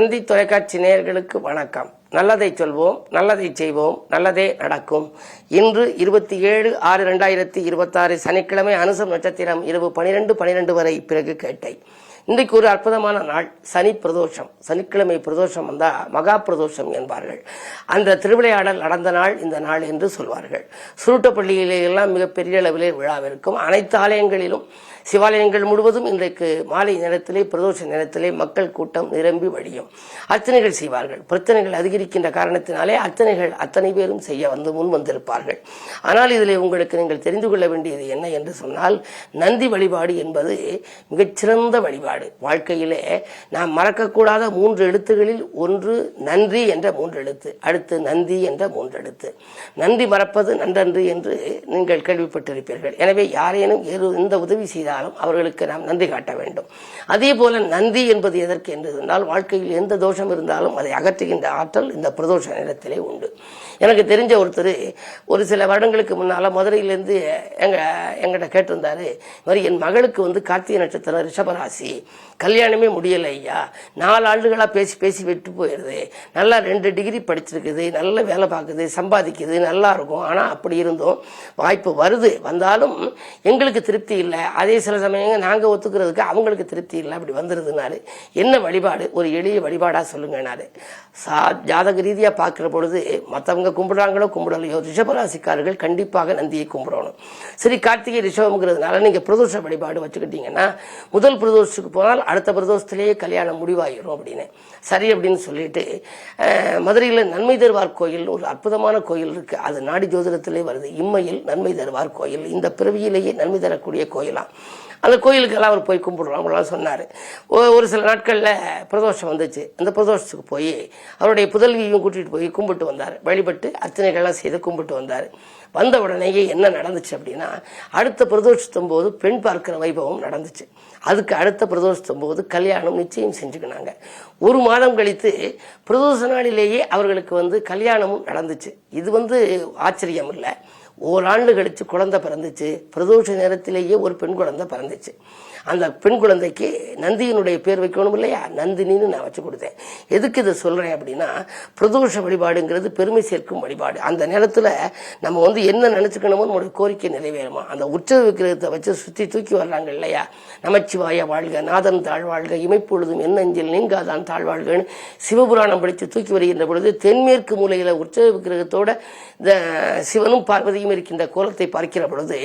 தந்தி தொலைக்காட்சி நேயர்களுக்கு வணக்கம். நல்லதை சொல்வோம், நல்லதை செய்வோம், நல்லதே நடக்கும். இன்று 27/6/2026 சனிக்கிழமை, அனுசம் நட்சத்திரம், இரவு 12:12 வரை பிறகு கேட்டை. இன்றைக்கு ஒரு அற்புதமான நாள், சனி பிரதோஷம். சனிக்கிழமை பிரதோஷம் வந்தா மகா பிரதோஷம் என்பார்கள். அந்த திருவிளையாடல் நடந்த நாள் இந்த நாள் என்று சொல்வார்கள். சுருட்டப்பள்ளியிலே எல்லாம் மிகப்பெரிய அளவிலே விழாவிருக்கும். அனைத்து ஆலயங்களிலும், சிவாலயங்கள் முழுவதும் இன்றைக்கு மாலை நேரத்திலே, பிரதோஷ நேரத்திலே மக்கள் கூட்டம் நிரம்பி வழியும். அர்ச்சனைகள் செய்வார்கள். பிரச்சனைகள் அதிகரிக்கின்ற காரணத்தினாலே அர்ச்சனைகள் அத்தனை பேரும் செய்ய முன் வந்திருப்பார்கள். ஆனால் இதிலே உங்களுக்கு நீங்கள் தெரிந்து கொள்ள வேண்டியது என்ன என்று சொன்னால், நந்தி வழிபாடு என்பது மிகச்சிறந்த வழிபாடு. வாழ்க்கையிலே நாம் மறக்கக்கூடாத 3 எழுத்துகளில் ஒன்று நன்றி என்ற 3 எழுத்து, அடுத்து நந்தி என்ற 3 எழுத்து. நன்றி மறப்பது நன்றன்று என்று நீங்கள் கேள்விப்பட்டிருப்பீர்கள். எனவே யாரேனும் எந்த உதவி செய்தாலும் அவர்களுக்கு நாம் நன்றி காட்ட வேண்டும். அதே போல நந்தி என்பது எதற்கு என்று சொன்னால், வாழ்க்கையில் எந்த தோஷம் இருந்தாலும் அதை அகற்றுகின்ற ஆற்றல் இந்த பிரதோஷ நேரத்திலே உண்டு. எனக்கு தெரிஞ்ச ஒருத்தர் ஒரு சில வருடங்களுக்கு முன்னால மதுரையிலிருந்து எங்கிட்ட கேட்டிருந்தாரு, மாதிரி என் மகளுக்கு கார்த்திகை நட்சத்திரம், ரிஷபராசி, கல்யாணமே முடியல ஐயா, 4 ஆண்டுகளா பேசி பேசி விட்டு போயிடுது, நல்லா 2 டிகிரி படிச்சிருக்குது, நல்ல வேலை பார்க்குது, சம்பாதிக்குது, நல்லா இருக்கும். ஆனா அப்படி இருந்தோம் வாய்ப்பு வருது, வந்தாலும் எங்களுக்கு திருப்தி இல்லை. அதே சில சமயங்கள் நாங்க ஒத்துக்கிறதுக்கு அவங்களுக்கு திருப்தி இல்லை, அப்படி வந்துருதுனாரு. என்ன வழிபாடு? ஒரு எளிய வழிபாடா சொல்லுங்கனாரு. ஜாதக ரீதியா பார்க்கிற பொழுது மற்றவங்க கும்பிடுறாங்களோ கும்பிடலையோ, ரிஷபராசிக்காரர்கள் கண்டிப்பாக நந்தியை கும்பிடணும். சரி, கார்த்திகை ரிஷபம்ங்கிறதுனால நீங்க பிரதோஷ வழிபாடு வச்சுக்கிட்டீங்கன்னா முதல் பிரதோஷத்துக்கு போனால் அடுத்த பிரதோஷத்திலேயே கல்யாணம் முடிவாயிரும் அப்படின்னு. சரி அப்படின்னு சொல்லிட்டு மதுரையில் நன்மை தருவார் கோயில் ஒரு அற்புதமான கோயில் இருக்கு. அது நாடி ஜோதிடத்திலே வருது. இம்மையில் நன்மை தருவார் கோயில், இந்த பிறவியிலேயே நன்மை தரக்கூடிய கோயிலாம். அந்த கோயிலுக்கெல்லாம் அவர் போய் கும்பிடுறோம் சொன்னார். ஒரு சில நாட்களில் பிரதோஷம் வந்துச்சு. அந்த பிரதோஷத்துக்கு போய் அவருடைய புதல்வியும் கூட்டிகிட்டு போய் கும்பிட்டு வந்தார். வழிபட்டு அர்ச்சனைகள்லாம் செய்து கும்பிட்டு வந்தார். வந்த உடனேயே என்ன நடந்துச்சு அப்படின்னா, அடுத்த பிரதோஷத்தும் போது பெண் பார்க்கிற வைபவம் நடந்துச்சு. அதுக்கு அடுத்த பிரதோஷத்தும் போது கல்யாணம் நிச்சயம் செஞ்சுக்கினாங்க. 1 மாதம் கழித்து பிரதோஷ நாளிலேயே அவர்களுக்கு கல்யாணமும் நடந்துச்சு. இது ஆச்சரியம் இல்லை. 1 ஆண்டு கழிச்சு குழந்தை பிறந்துச்சு. பிரதோஷ நேரத்திலேயே ஒரு பெண் குழந்தை பிறந்துச்சு. அந்த பெண் குழந்தைக்கு நந்தியினுடைய பேர் வைக்கணும் இல்லையா, நந்தினின்னு நான் வச்சு கொடுத்தேன். எதுக்கு இதை சொல்றேன் அப்படின்னா, பிரதோஷ வழிபாடுங்கிறது பெருமை சேர்க்கும் வழிபாடு. அந்த நேரத்துல நம்ம என்ன நினைச்சுக்கணுமோ நம்மளுடைய கோரிக்கை நிறைவேறுமா. அந்த உற்சவ விக்கிரகத்தை வச்சு சுத்தி தூக்கி வர்றாங்க இல்லையா, நமச்சிவாய வாழ்க, நாதன் தாழ்வாழ்க, இமைப்பொழுதும் என்னஞ்சில் நீங்காதான் தாழ்வாழ்கன்னு சிவபுராணம் படித்து தூக்கி வருகின்ற பொழுது, தென்மேற்கு மூலையில உற்சவ விக்கிரகத்தோட சிவனும் பார்வதியும் இருக்கின்ற கோலத்தை பார்க்கிற பொழுது,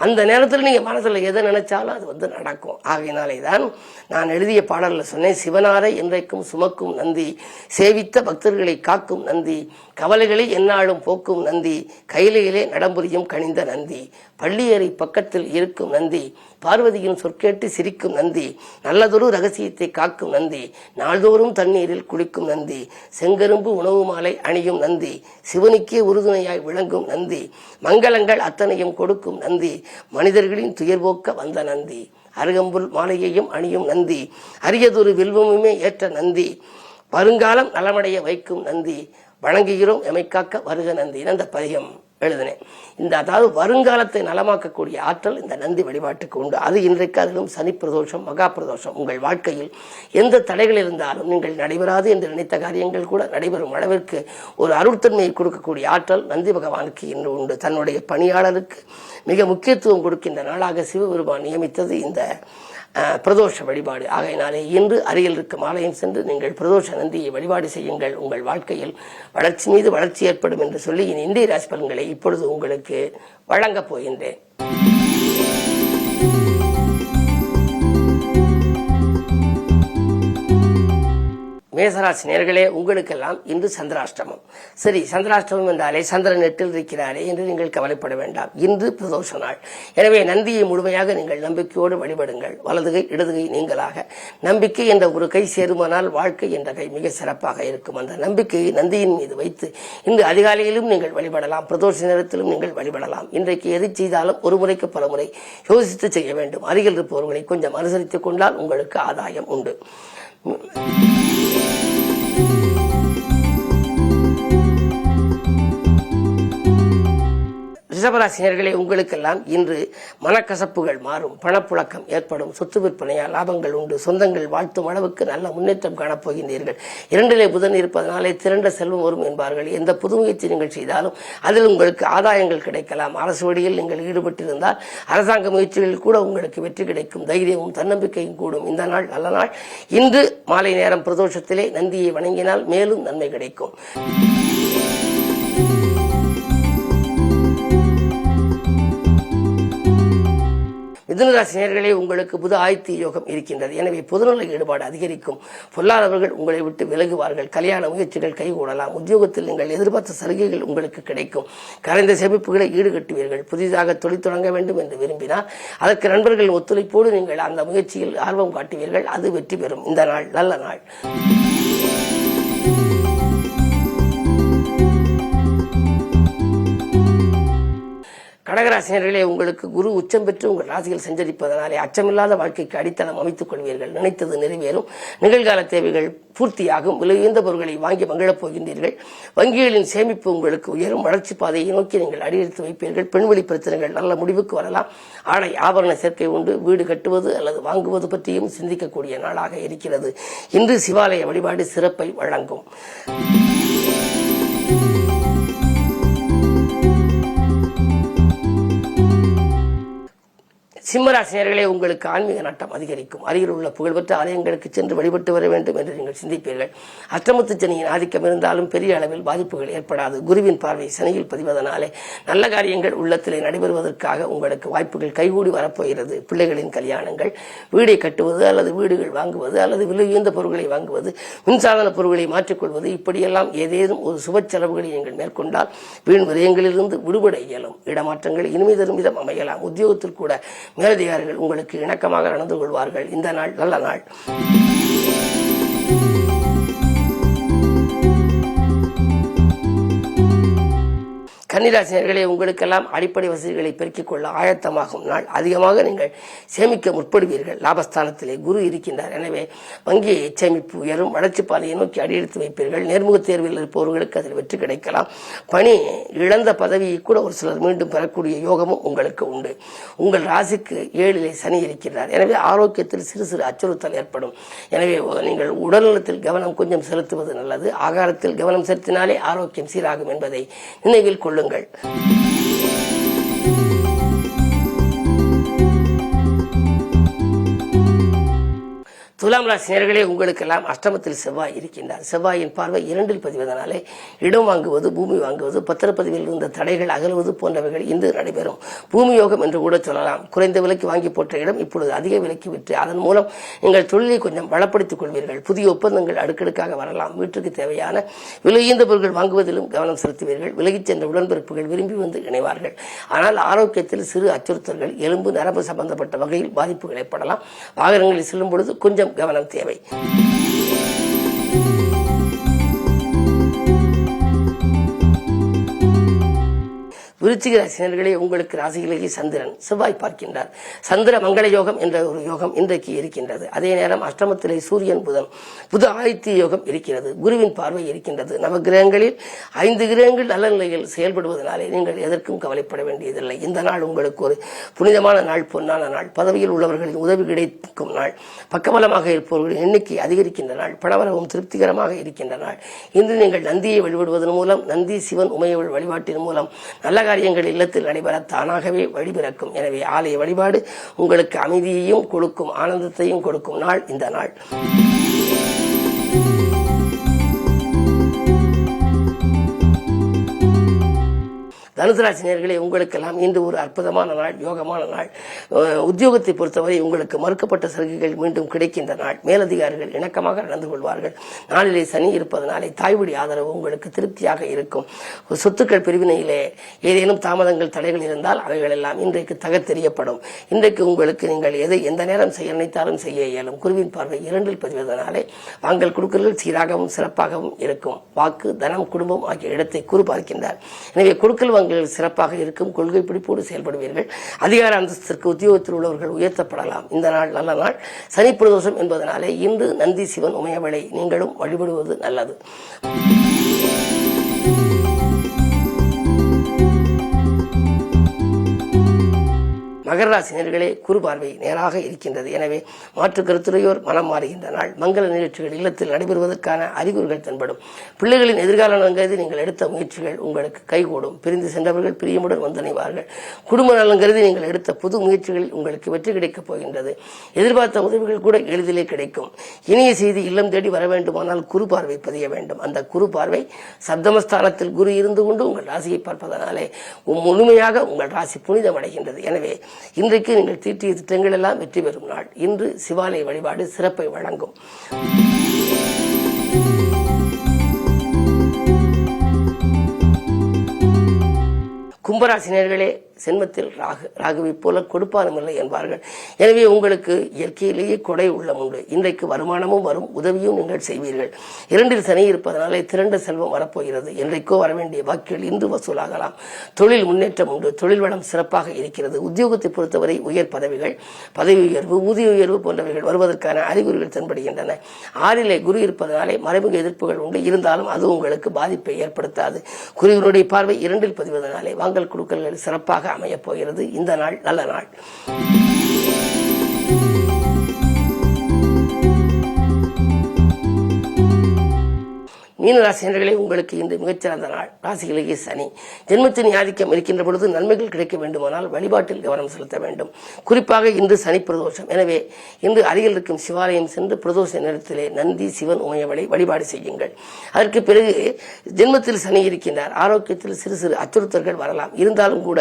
அந்த நேரத்தில் நீங்க மனசுல எதை நினைச்சாலும் அது நடக்கும். ஆகையினாலே தான் நான் எழுதிய பாடல்ல சொன்னேன், சிவனாரை என்றைக்கும் சுமக்கும் நந்தி, சேவித்த பக்தர்களை காக்கும் நந்தி, கவலைகளை எந்நாளும் போக்கும் நந்தி, கையிலே நடம்புரியும் கனிந்த நந்தி, பள்ளியறை பக்கத்தில் இருக்கும் நந்தி, பார்வதியின் சொற்கேட்டு சிரிக்கும் நந்தி, நல்லதொரு ரகசியத்தை காக்கும் நந்தி, நாள்தோறும் தண்ணீரில் குளிக்கும் நந்தி, செங்கரும்பு உணவு மாலை அணியும் நந்தி, சிவனுக்கே உறுதுணையாய் விளங்கும் நந்தி, மங்களங்கள் அத்தனையும் கொடுக்கும் நந்தி, மனிதர்களின் துயர்போக்க வந்த நந்தி, அருகம்புல் மாலையையும் அணியும் நந்தி, அரியதொரு வில்வமுமே ஏற்ற நந்தி, வருங்காலம் நலமடைய வைக்கும் நந்தி, வணங்குகிறோம் எமைக்காக்க வருக நந்தி. அந்த பதிகம் எழுதினேன். அதாவது வருங்காலத்தை நலமாக்கக்கூடிய ஆற்றல் இந்த நந்தி வழிபாட்டுக்கு உண்டு. அது இன்றைக்கு அதிலும் சனி பிரதோஷம், மகா பிரதோஷம். உங்கள் வாழ்க்கையில் எந்த தடைகள் இருந்தாலும் நீங்கள் நடைபெறாது என்று நினைத்த காரியங்கள் கூட நடைபெறும் அளவிற்கு ஒரு அருட்தன்மையை கொடுக்கக்கூடிய ஆற்றல் நந்தி பகவானுக்கு இன்று உண்டு. தன்னுடைய பணியாளருக்கு மிக முக்கியத்துவம் கொடுக்கின்ற நாளாக சிவபெருமான் நியமித்தது இந்த பிரதோஷ வழிபாடு. ஆகையினாலே இன்று அருகில் இருக்கும் ஆலயம் சென்று நீங்கள் பிரதோஷ நந்தியை வழிபாடு செய்யுங்கள். உங்கள் வாழ்க்கையில் வளர்ச்சி மீது வளர்ச்சி ஏற்படும் என்று சொல்லி இந்திய ராசி பலன்களை இப்பொழுது உங்களுக்கு வழங்கப் போகின்றேன். மேசராசி நேயர்களே, உங்களுக்கெல்லாம் இன்று சந்திராஷ்டமம். சரி, சந்திராஷ்டமம் என்றாலே சந்திரன் 8ல் இருக்கிறாரே என்று நீங்கள் கவலைப்பட வேண்டாம். இன்று பிரதோஷ நாள். எனவே நந்தியை முழுமையாக நீங்கள் நம்பிக்கையோடு வழிபடுங்கள். வலதுகை இடதுகை நீங்களாக. நம்பிக்கை என்ற ஒரு கை சேருமானால் வாழ்க்கை என்ற கை மிக சிறப்பாக இருக்கும். அந்த நம்பிக்கையை நந்தியின் மீது வைத்து இன்று அதிகாலையிலும் நீங்கள் வழிபடலாம், பிரதோஷ நேரத்திலும் நீங்கள் வழிபடலாம். இன்றைக்கு எதை செய்தாலும் ஒரு முறைக்கு பல முறை யோசித்து செய்ய வேண்டும். அருகில் இருப்பவர்களை கொஞ்சம் அனுசரித்துக் கொண்டால் உங்களுக்கு ஆதாயம் உண்டு. ரிஷபராசினியர்களே, உங்களுக்கெல்லாம் இன்று மனக்கசப்புகள் மாறும், பணப்புழக்கம் ஏற்படும், சொத்து விற்பனையால் லாபங்கள் உண்டு, சொந்தங்கள் வாழ்த்தும் அளவுக்கு நல்ல முன்னேற்றம் காணப்போகின்றீர்கள். 2லே புதன் இருப்பதனாலே திரண்ட செல்வம் வரும் என்பார்கள். எந்த புது முயற்சி நீங்கள் செய்தாலும் அதில் உங்களுக்கு ஆதாயங்கள் கிடைக்கலாம். அரசு வழியில் நீங்கள் ஈடுபட்டிருந்தால் அரசாங்க முயற்சிகளில் கூட உங்களுக்கு வெற்றி கிடைக்கும். தைரியமும் தன்னம்பிக்கையும் கூடும். இந்த நாள் நல்ல நாள். இன்று மாலை நேரம் பிரதோஷத்திலே நந்தியை வணங்கினால் மேலும் நன்மை கிடைக்கும். மிதுனராசினியர்களே, உங்களுக்கு புது ஆயத்தி யோகம் இருக்கின்றது. எனவே பொதுநல ஈடுபாடு அதிகரிக்கும். பொல்லாதவர்கள் உங்களை விட்டு விலகுவார்கள். கல்யாண முயற்சிகள் கைகூடலாம். உத்தியோகத்தில் நீங்கள் எதிர்பார்த்த சலுகைகள் உங்களுக்கு கிடைக்கும். கரைந்த சேமிப்புகளை ஈடுகட்டுவீர்கள். புதிதாக தொழில் தொடங்க வேண்டும் என்று விரும்பினால் அதற்கு நண்பர்கள் ஒத்துழைப்போடு நீங்கள் அந்த முயற்சியில் ஆர்வம் காட்டுவீர்கள். அது வெற்றி பெறும். இந்த நாள் நல்ல நாள். கடகராசினியர்களே, உங்களுக்கு குரு உச்சம் பெற்று உங்கள் ராசியில் சஞ்சரிப்பதனாலே அச்சமில்லாத வாழ்க்கைக்கு அடித்தளம் அமைத்துக் கொள்வீர்கள். நினைத்தது நிறைவேறும். நிகழ்கால தேவைகள் பூர்த்தியாகும். விலை உயர்ந்த பொருட்களை வாங்கி மகிழப் போகின்றீர்கள். வங்கிகளின் சேமிப்பு உங்களுக்கு உயரும். வளர்ச்சி பாதையை நோக்கி நீங்கள் அடியெடுத்து வைப்பீர்கள். பெண்வெளி பிரச்சனைகள் நல்ல முடிவுக்கு வரலாம். ஆடை ஆபரண சேர்க்கை உண்டு. வீடு கட்டுவது அல்லது வாங்குவது பற்றியும் சிந்திக்கக்கூடிய நாளாக இருக்கிறது. இன்று சிவாலய வழிபாடு சிறப்பை வழங்கும். சிம்மராசினியர்களே, உங்களுக்கு ஆன்மீக நாட்டம் அதிகரிக்கும். அருகில் உள்ள புகழ்பெற்ற ஆலயங்களுக்கு சென்று வழிபட்டு வர வேண்டும் என்று நீங்கள் சிந்திப்பீர்கள். அஷ்டமத்து சனியின் ஆதிக்கம் இருந்தாலும் பெரிய அளவில் பாதிப்புகள் ஏற்படாது. குருவின் பார்வை சனியில் பதிவதனாலே நல்ல காரியங்கள் உள்ளத்திலே நடைபெறுவதற்காக உங்களுக்கு வாய்ப்புகள் கைகூடி வரப்போகிறது. பிள்ளைகளின் கல்யாணங்கள், வீடை கட்டுவது அல்லது வீடுகள் வாங்குவது அல்லது விலை உயர்ந்த பொருட்களை வாங்குவது, மின்சாதன பொருட்களை மாற்றிக்கொள்வது, இப்படியெல்லாம் ஏதேனும் ஒரு சுப செலவுகளை நீங்கள் மேற்கொண்டால் வீண் விரயங்களிலிருந்து விடுபட இயலும். இடமாற்றங்கள் இனிமை தரும் விதம் அமையலாம். உத்தியோகத்தில் கூட மேலதிகாரிகள் உங்களுக்கு இணக்கமாக நடந்து கொள்வார்கள். இந்த நாள் நல்ல நாள். கன்னிராசினியர்களே, உங்களுக்கெல்லாம் அடிப்படை வசதிகளை பெருக்கிக் கொள்ள ஆயத்தமாகும் நாள். அதிகமாக நீங்கள் சேமிக்க முற்படுவீர்கள். லாபஸ்தானத்திலே குரு இருக்கின்றார். எனவே வங்கி சேமிப்பு உயரும். வளர்ச்சி பாதையை நோக்கி அடியெடுத்து வைப்பீர்கள். நேர்முக தேர்வில் இருப்பவர்களுக்கு அதில் வெற்றி கிடைக்கலாம். பணி இழந்த பதவியை கூட ஒரு சிலர் மீண்டும் பெறக்கூடிய யோகமும் உங்களுக்கு உண்டு. உங்கள் ராசிக்கு 7லே சனி இருக்கிறார். எனவே ஆரோக்கியத்தில் சிறு சிறு அச்சுறுத்தல் ஏற்படும். எனவே நீங்கள் உடல்நலத்தில் கவனம் கொஞ்சம் செலுத்துவது நல்லது. ஆகாரத்தில் கவனம் செலுத்தினாலே ஆரோக்கியம் சீராகும் என்பதை நினைவில் கொள்ளுங்கள். துலாம் ராசினியர்களே, உங்களுக்கெல்லாம் அஷ்டமத்தில் செவ்வாய் இருக்கின்றார். செவ்வாயின் பார்வை 2ல் பதிவதனாலே இடம் வாங்குவது, பூமி வாங்குவது, பத்திரப்பதிவில் இருந்த தடைகள் அகலுவது போன்றவைகள் இன்று நடைபெறும். பூமி யோகம் என்று கூட சொல்லலாம். குறைந்த விலைக்கு வாங்கி போட்ட இடம் இப்பொழுது அதிக விலைக்கு விற்று அதன் மூலம் நீங்கள் தொழிலை கொஞ்சம் பலப்படுத்திக் கொள்வீர்கள். புதிய ஒப்பந்தங்கள் அடுக்கடுக்காக வரலாம். வீட்டுக்கு தேவையான விலையுயர்ந்த பொருட்கள் வாங்குவதிலும் கவனம் செலுத்துவீர்கள். விலகிச் சென்ற உடன்பிறப்புகள் விரும்பி வந்து இணைவார்கள். ஆனால் ஆரோக்கியத்தில் சிறு அச்சுறுத்தல்கள், எலும்பு நரம்பு சம்பந்தப்பட்ட வகையில் பாதிப்புகள் ஏற்படலாம். வாகனங்களில் செல்லும் பொழுது கொஞ்சம் கவனம் தேவை. விருச்சிக ராசினியர்களே, உங்களுக்கு ராசியிலேயே சந்திரன் செவ்வாய் பார்க்கின்றார். சந்திர மங்கள யோகம் என்ற ஒரு யோகம் இன்றைக்கு இருக்கின்றது. அதே நேரம் அஷ்டமத்திலே சூரியன் புதன் புது ஆதித்ய யோகம் இருக்கிறது. குருவின் பார்வை இருக்கின்றது. நவகிரகங்களில் 5 கிரகங்கள் நல்ல நிலையில் செயல்படுவதனாலே நீங்கள் எதற்கும் கவலைப்பட வேண்டியதில்லை. இந்த நாள் உங்களுக்கு ஒரு புனிதமான நாள், பொன்னான நாள். பதவியில் உள்ளவர்களின் உதவி கிடைக்கும் நாள். பக்கபலமாக இருப்பவர்களின் எண்ணிக்கை அதிகரிக்கின்ற நாள். பணவரவும் திருப்திகரமாக இருக்கின்ற நாள். இன்று நீங்கள் நந்தியை வழிபடுவதன் மூலம், நந்தி சிவன் உமையவள் வழிபாட்டின் மூலம் நல்ல காரியங்கள் இல்லத்தில் நடைபெற தானாகவே வழிபிறக்கும். எனவே ஆலய வழிபாடு உங்களுக்கு அமைதியையும் கொடுக்கும், ஆனந்தத்தையும் கொடுக்கும் நாள் இந்த நாள். தனுசு ராசினியர்களே, உங்களுக்கெல்லாம் இன்று ஒரு அற்புதமான நாள், யோகமான நாள். உத்தியோகத்தை பொறுத்தவரை உங்களுக்கு மறுக்கப்பட்ட சலுகைகள் மீண்டும் கிடைக்கின்ற நாள். மேலதிகாரிகள் இணக்கமாக நடந்து கொள்வார்கள். நாளிலே சனி இருப்பதனாலே தாய்வழி ஆதரவு உங்களுக்கு திருப்தியாக இருக்கும். சொத்துக்கள் பிரிவினையிலே ஏதேனும் தாமதங்கள், தடைகள் இருந்தால் அவைகள் எல்லாம் இன்றைக்கு தகர்த்தெறியப்படும். இன்றைக்கு உங்களுக்கு நீங்கள் எதை எந்த நேரம் செய்ய நினைத்தாலும் செய்ய இயலும். குருவின் பார்வை 2ல் பதிவதனாலே வாங்கல் கொடுக்கல்கள் சீராகவும் சிறப்பாகவும் இருக்கும். வாக்கு, தனம், குடும்பம் ஆகிய இடத்தை குரு பார்க்கின்றார். எனவே கொடுக்கல் வாங்கல் சிறப்பாக இருக்கும். கொள்கை பிடிப்போடு செயல்படுவீர்கள். அதிகார அந்தஸ்திற்கு உத்தியோகத்தில் உள்ளவர்கள் உயர்த்தப்படலாம். இந்த நாள் நல்ல நாள். சனி பிரதோஷம் என்பதனாலே இன்று நந்தி சிவன் உமையவளை நீங்களும் வழிபடுவது நல்லது. மகர ராசி நேயர்களே, குரு பார்வை நேராக இருக்கின்றது. எனவே மாற்று கருத்துடையோர் மனம் மாறுகின்ற நாள். மங்கள நிகழ்ச்சிகள் இல்லத்தில் நடைபெறுவதற்கான அறிகுறிகள் தென்படும். பிள்ளைகளின் எதிர்கால நலன் நீங்கள் எடுத்த முயற்சிகள் உங்களுக்கு கைகூடும். பிரிந்து சென்றவர்கள் பிரியமுடன் வந்தணைவார்கள். குடும்ப நலன் கருதி நீங்கள் எடுத்த புது முயற்சிகளில் உங்களுக்கு வெற்றி கிடைக்கப் போகின்றது. எதிர்பார்த்த உதவிகள் கூட எளிதிலே கிடைக்கும். இனிய செய்தி இல்லம் தேடி வர வேண்டுமானால் குரு பார்வை பதிய வேண்டும். அந்த குரு பார்வை சப்தமஸ்தானத்தில் குரு இருந்து கொண்டு உங்கள் ராசியை பார்ப்பதனாலே முழுமையாக உங்கள் ராசி புனிதம் அடைகின்றது. எனவே இன்றைக்கு நீங்கள் தீட்டிய திட்டங்கள் எல்லாம் வெற்றி பெறும் நாள். இன்று சிவாலய வழிபாடு சிறப்பை வழங்கும். கும்பராசினியர்களே, சென்மத்தில் ராகுவை போல கொடுப்பானும் இல்லை என்பார்கள். எனவே உங்களுக்கு இயற்கையிலேயே கொடை உள்ளம் உண்டு. இன்றைக்கு வருமானமும் வரும், உதவியும் நீங்கள் செய்வீர்கள். 2 சனி இருப்பதனாலே திரண்ட செல்வம் வரப்போகிறது. என்றைக்கோ வரவேண்டிய பாக்கிகள் இன்று வசூலாகலாம். தொழில் முன்னேற்றம் உண்டு. தொழில் வளம் சிறப்பாக இருக்கிறது. உத்தியோகத்தை பொறுத்தவரை உயர் பதவிகள், பதவி உயர்வு, ஊதிய உயர்வு போன்றவைகள் வருவதற்கான அறிகுறிகள் தென்படுகின்றன. 6லே குரு இருப்பதனாலே மறைமுக எதிர்ப்புகள் உண்டு. இருந்தாலும் அது உங்களுக்கு பாதிப்பை ஏற்படுத்தாது. குருவினுடைய பார்வை 2ல் பதிவதனாலே வாங்கல் கொடுக்கல்கள் சிறப்பாக அமையப் போகிறது. இந்த நாள் நல்ல நாள். மீனராசினர்களே, உங்களுக்கு இந்த மிகச்சிறந்த நாள். ராசிகளுக்கு சனி ஜென்மத்தின் ஆதிக்கம் இருக்கின்ற பொழுது நன்மைகள் கிடைக்க வேண்டுமானால் வழிபாட்டில் கவனம் செலுத்த வேண்டும். குறிப்பாக இன்று சனி பிரதோஷம். எனவே இன்று அருகில் இருக்கும் சிவாலயம் சென்று பிரதோஷ நேரத்திலே நந்தி, சிவன், உமையவளை வழிபாடு செய்யுங்கள். அதற்கு பிறகு ஜென்மத்தில் சனி இருக்கின்றார். ஆரோக்கியத்தில் சிறு சிறு அச்சுறுத்தல்கள் வரலாம். இருந்தாலும் கூட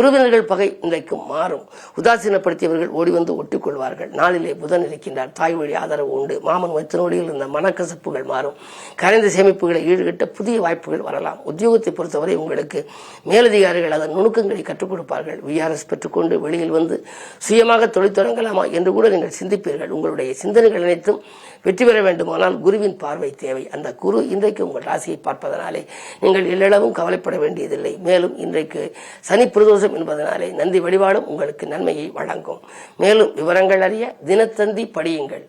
உறவினர்கள் பகை இன்றைக்கும் மாறும். உதாசீனப்படுத்தியவர்கள் ஓடி வந்து ஒட்டிக்கொள்வார்கள். நாளிலே புதன் இருக்கின்றார். தாய் வழி ஆதரவு உண்டு. மாமன் மைத்தனோடியில் இருந்த மனக்கசப்புகள் மாறும். கரைந்த சேமிப்புகளை ஈடுகட்ட புதிய வாய்ப்புகள் வரலாம். உத்தியோகத்தை பொறுத்தவரை உங்களுக்கு மேலதிகாரிகள் அதன் நுணுக்கங்களை கற்றுக் கொடுப்பார்கள். விஆர்எஸ் பெற்றுக்கொண்டு வெளியில் வந்து சுயமாக தொழில் தொடங்கலாமா என்று கூட நீங்கள் சிந்திப்பீர்கள். உங்களுடைய சிந்தனைகள் அனைத்தும் வெற்றி பெற வேண்டுமானால் குருவின் பார்வை தேவை. அந்த குரு இன்றைக்கு உங்கள் ராசியை பார்ப்பதனாலே நீங்கள் எல்லளவும் கவலைப்பட வேண்டியதில்லை. மேலும் இன்றைக்கு சனி பிரதோஷம் என்பதனாலே நந்தி வழிபாடும் உங்களுக்கு நன்மையை வழங்கும். மேலும் விவரங்கள் அறிய தினத்தந்தி படியுங்கள்.